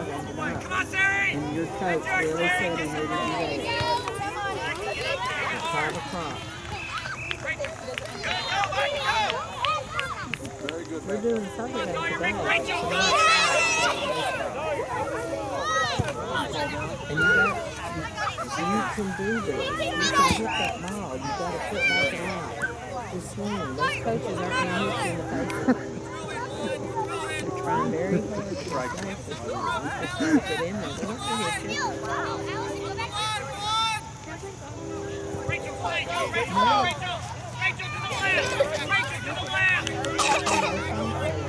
ended up. And your coach really said he needed you there. At 5 o'clock. We're doing Saturday today. And you can do this. You can hit that ball. You got to put back out. Just swing. Those coaches aren't going to hit you in the face. They're trying very hard to get it in there. They don't hit you. Rachel, to the left! Rachel, to the left!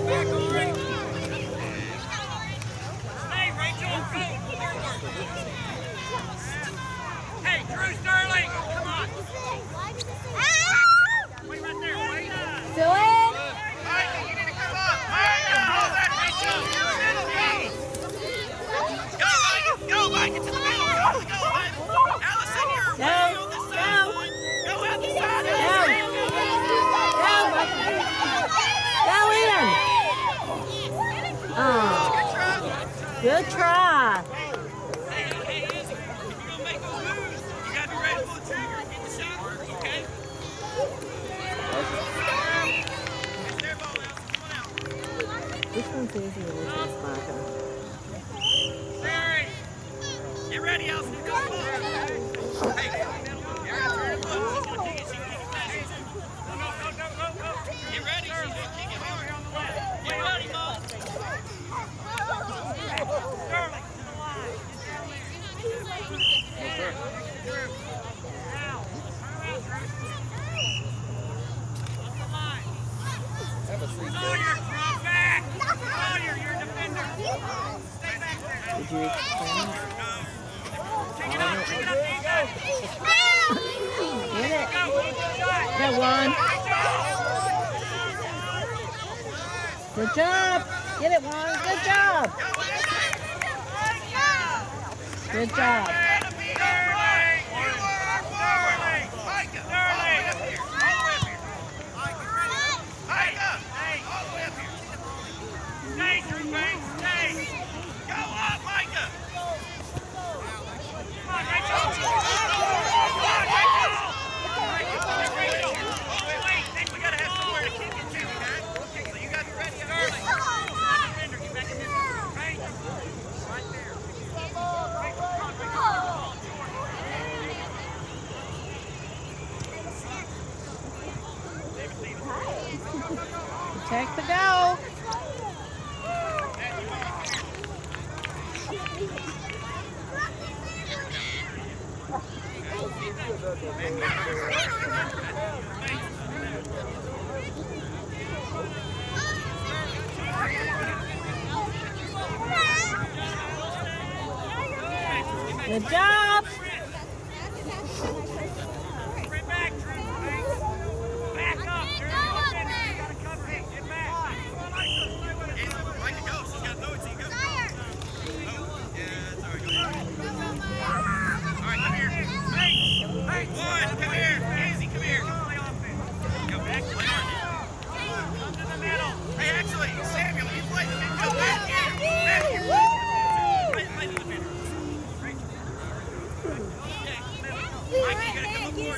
Back already! Stay, Rachel! Go! Hey, Drew Sterling! Come on! Wait right there, wait! Still in? Micah, you need to come up! Micah, hold that, Rachel! Go, Micah! Go, Micah, to the middle! Go, Micah! Allison, you're way on this side! Go out the side! Go in! Oh, good try. Hey, Izzy, if you're going to make those moves, you got to be ready to pull the trigger and get the shot first, okay? It's their ball, Allison. Come on out. Which one's easier than this, Micah? Barry, get ready, Allison. You're going to pull. Hey, Aaron, turn and look. She's going to kick it. She's going to kick it fast. Go. Get ready. She's going to kick it hard on the left. Get ready, Mom. Sterling, to the line. Yes, sir. Now, turn around, Drew. Up the line. Sawyer, drop back. Sawyer, you're a defender. Stay back there. Did you explain? Kick it up, defense. Get it. Go, shot. That one. Good job. Get it, Juan. Good job. Good job. Protect the goal. Good job.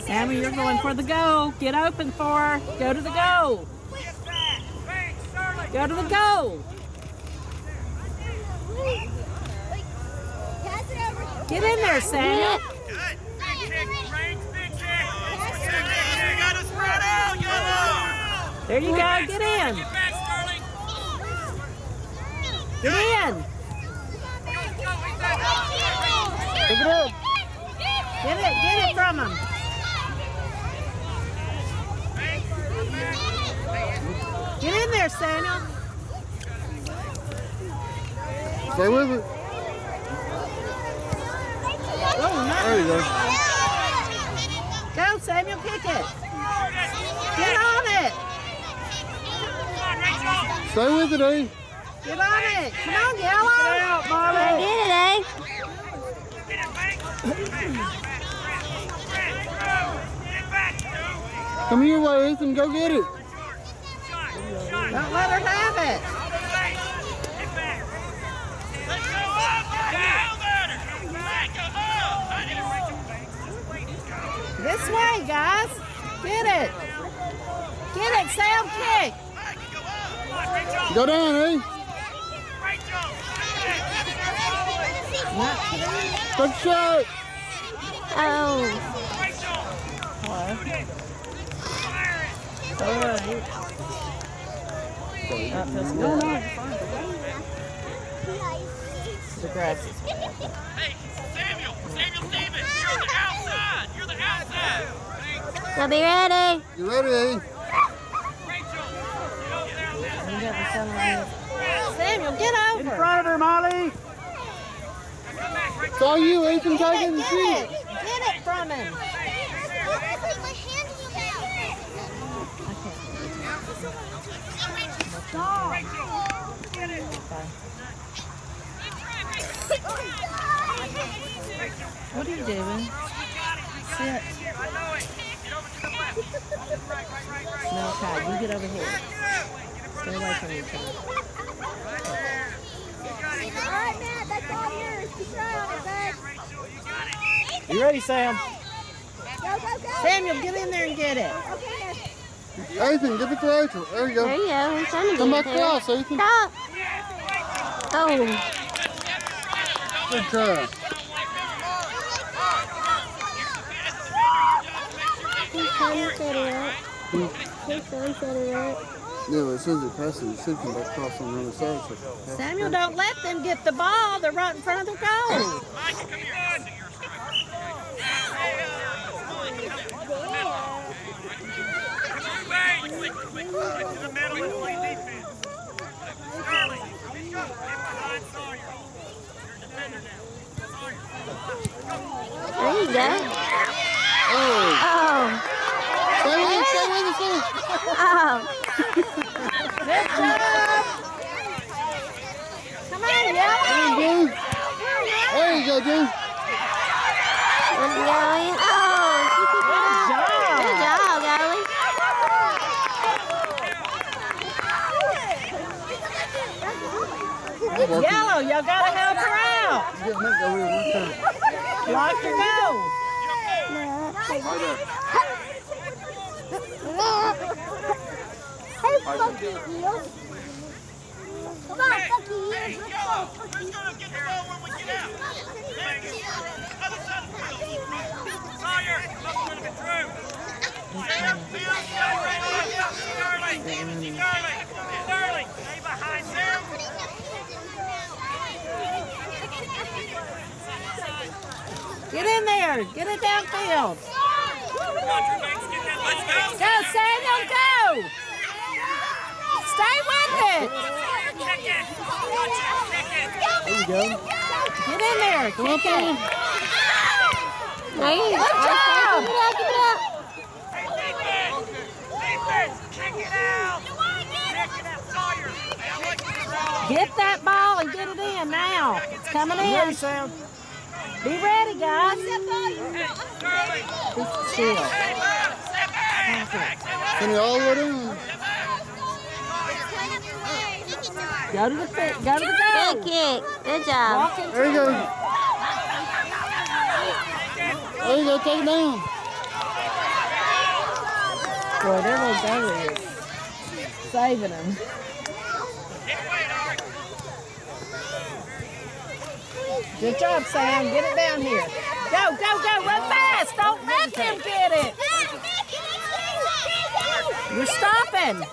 Sammy, you're going for the goal. Get open for her. Go to the goal. Go to the goal. Get in there, Samuel. There you go. Get in. Get in. Pick it up. Get it from him. Get in there, Samuel. Stay with it. Oh, no. There you go. Go, Samuel, kick it. Get on it. Stay with it, eh? Get on it. Come on, Yellow. Get out, Molly. Get it, eh? Come here, way, Ethan. Go get it. Don't let her have it. Go down, eh? Not today. Good shot. Oh. Hello. All right. That feels good. The grass is good. Hey, Samuel Stevens, you're the outside. You're the outside. So be ready. You ready, eh? You got the sun on this. Samuel, get over. In front of her, Molly. It's all you, Ethan. Take it and Get shoot. it. Get it from him. What are you doing? Sit. No, Kai, you get over here. Stay away from each other. Alright, Matt, that's all yours. Keep your eye on it, bud. You ready, Sam? Go, go, go. Samuel, get in there and get it. Okay, Ethan, give it to Rachel. There you There go. you go. I'm trying to Come get back it there. across, Ethan. Stop. Oh. Good try. He's trying to set it up. He's trying to set it up. Yeah, well, as soon as it passes, it should come back across on the other side. So Samuel, don't let them get the ball. They're right in front of the goal. Mike, come here. Quick to the middle and play defense. Sterling, get behind Sawyer. You're a defender now. Sawyer. There you go. oh, Oh. stay with it, stay with it, stay with it. Oh. Good job. Come on, yeah. Come on, Drew. There you go, Drew. One going. Oh. She picked it up. Good job, Golly. Yellow, y'all gotta help her out. You got Nick over here one time. Lock your goal. Hey, Funky Heels. Come on, Funky Heels. Hey, Yellow, who's going to get the ball when we get out? Other side of the field. Sawyer, up a little bit, Drew. Sterling, stay behind Sam. Get in there. Get it downfield. Let's go. Go, Samuel, go. Stay with it. Kick it. There you go. Get in there. Come on, Kick it. There you go. Good job. Give it up, give it up. Defense, kick it out. Kick it out, Sawyer. Get that ball and get it in now. It's coming You ready, in. Sam? Be ready, guys. Sterling. Be still. Step back. Send it all the way down. Go to the go to the Good goal. kick. Good job. Walk into There you go. There you go, take it down. Boy, their little goalie is saving them. Good job, Sam. Get it down here. Go, go, go. Run fast. Don't let them get it. You're stopping.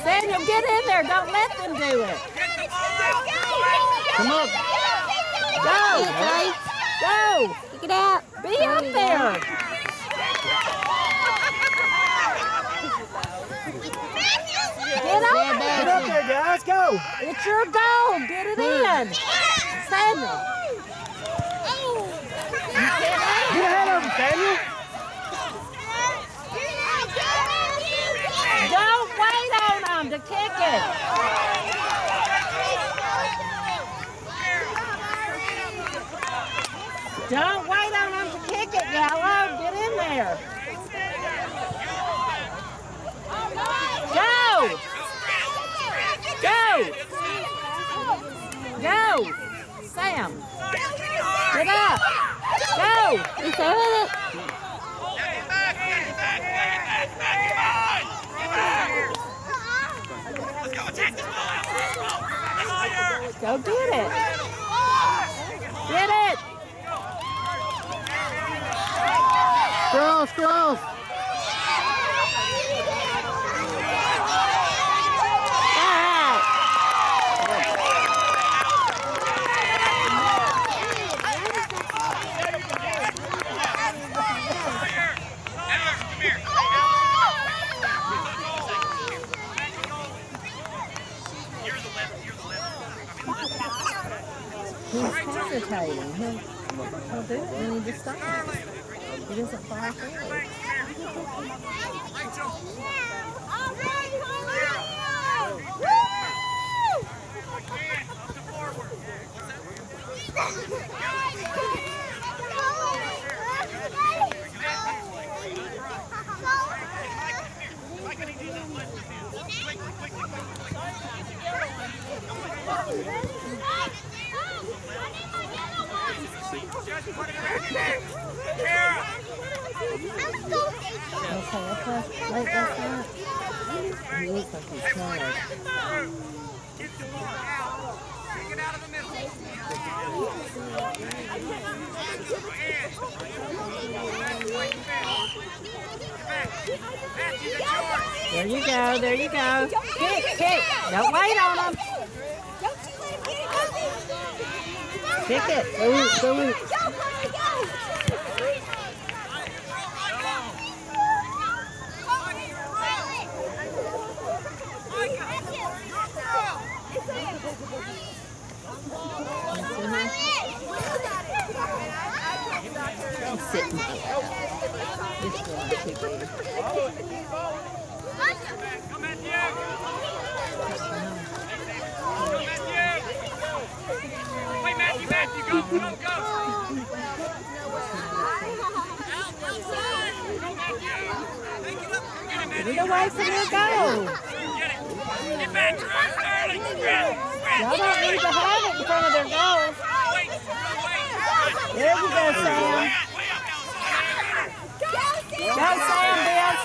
Samuel, get in there. Don't let them do it. Come on. Go. Hey, Go. kick it out. Be up there. Get up. Get up there, guys. Go. It's your goal. Get it in. Samuel. Get ahead of him, Samuel. Don't wait on them to kick it. Don't wait on them to kick it, Yellow. Get in there. Go. Go. Go. Sam. Get up. Go. You stay with it. Back. Go attack this ball out. Fire. Go get it. Get it. Cross, cross. He's hesitating. He'll do it when he just stops. He doesn't fly forward. Okay, wait, that's not. He looks like he's tired. Get the ball out. Take it out of the middle. There you go, there you go. Kick, kick. Don't wait on him. Kick it. Go, go. He's sitting there. This one, too big. Come at you. Wait, Matthew, go. Get it away from your goal. Get back, Sterling. Y'all don't need to have it in front of their goals. There you go, Sam. Go, Sam, Bill.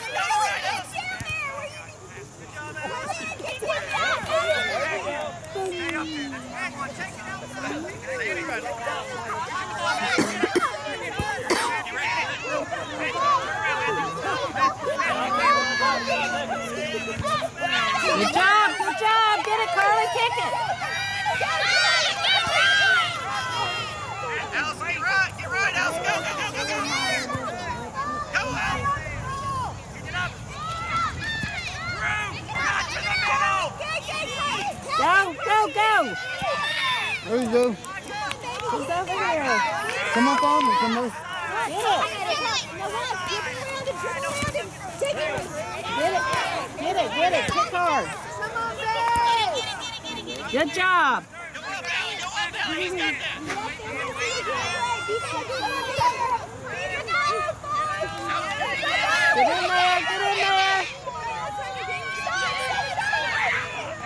Good job, good job. Get it, Carly, kick it. Alice, get right, Alice, go. Go, Alice. Get up. Not to the middle. Go. There you go. He's over here. Come up on me. Come on. Get it. Kick hard. Good job. Go up, He's got that. Get in there.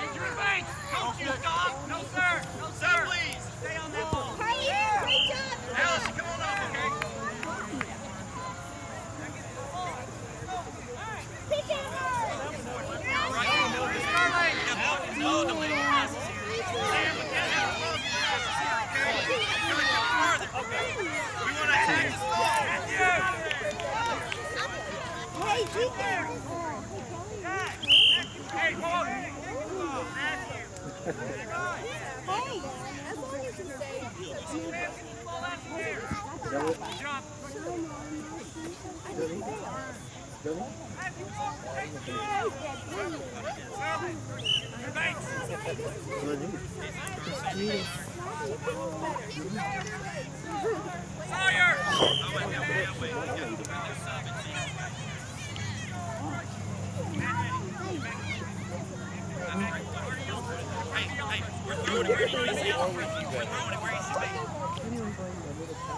Andrew Banks, coach you, stop. No, sir. Please. Stay on that ball. Alice, come on up, okay? No, don't leave it passes here. Sam, look at it. Good, go further. Okay. We want to attack this ball. Matthew. Hey, Paul. Matthew. Jump. Sawyer! Hey, we're throwing it where you see it. We're throwing it where you see it.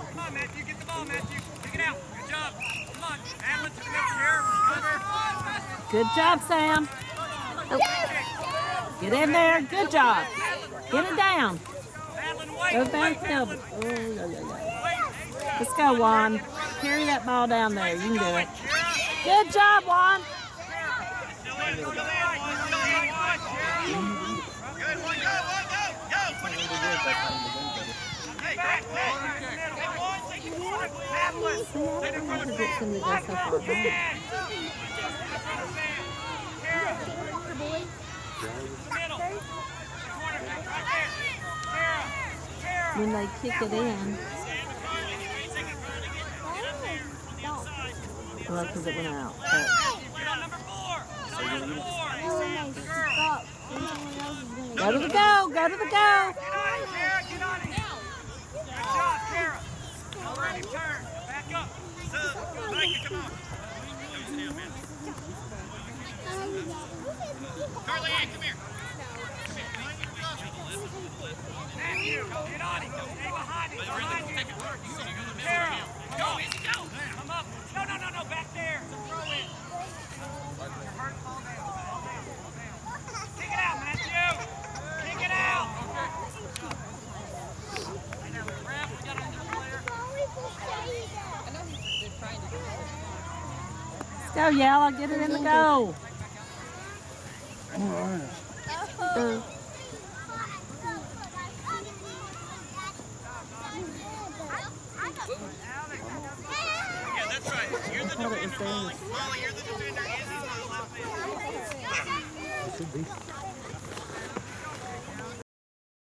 Come on, Matthew, get the ball, Matthew. Pick it out. Good job. Come on. Adlin to the middle here. Cover. Good job, Sam. Get in there. Good job. Get it down. Go downfield. Let's go, Juan. Carry that ball down there. You can do it. Good job, Juan. Hey, back, back. Hey, one, take it forward. Madeline. See, I don't know how to get them to go so far back. Kara. Middle. Corner back right there. Kara. Kara. When they kick it in, well, because it went out. But Get on number 4. Get on number 4. Stop. go to the go! Go to the go! Get on it, Kara. Get on it. Good job, Kara. All right, turn. Back up. Micah, come on. Carly Ann, come here. Matthew, get on it. Stay behind it. Behind you. Kara, go. Easy, go. Come up. No, back there. Throw in. Kick it out, Matthew. Kick it out. Let's go, Yella. Get it in the go. Yeah, that's right. You're the defender, Molly. Molly, you're the defender. Izzy's on the left hand. Should be.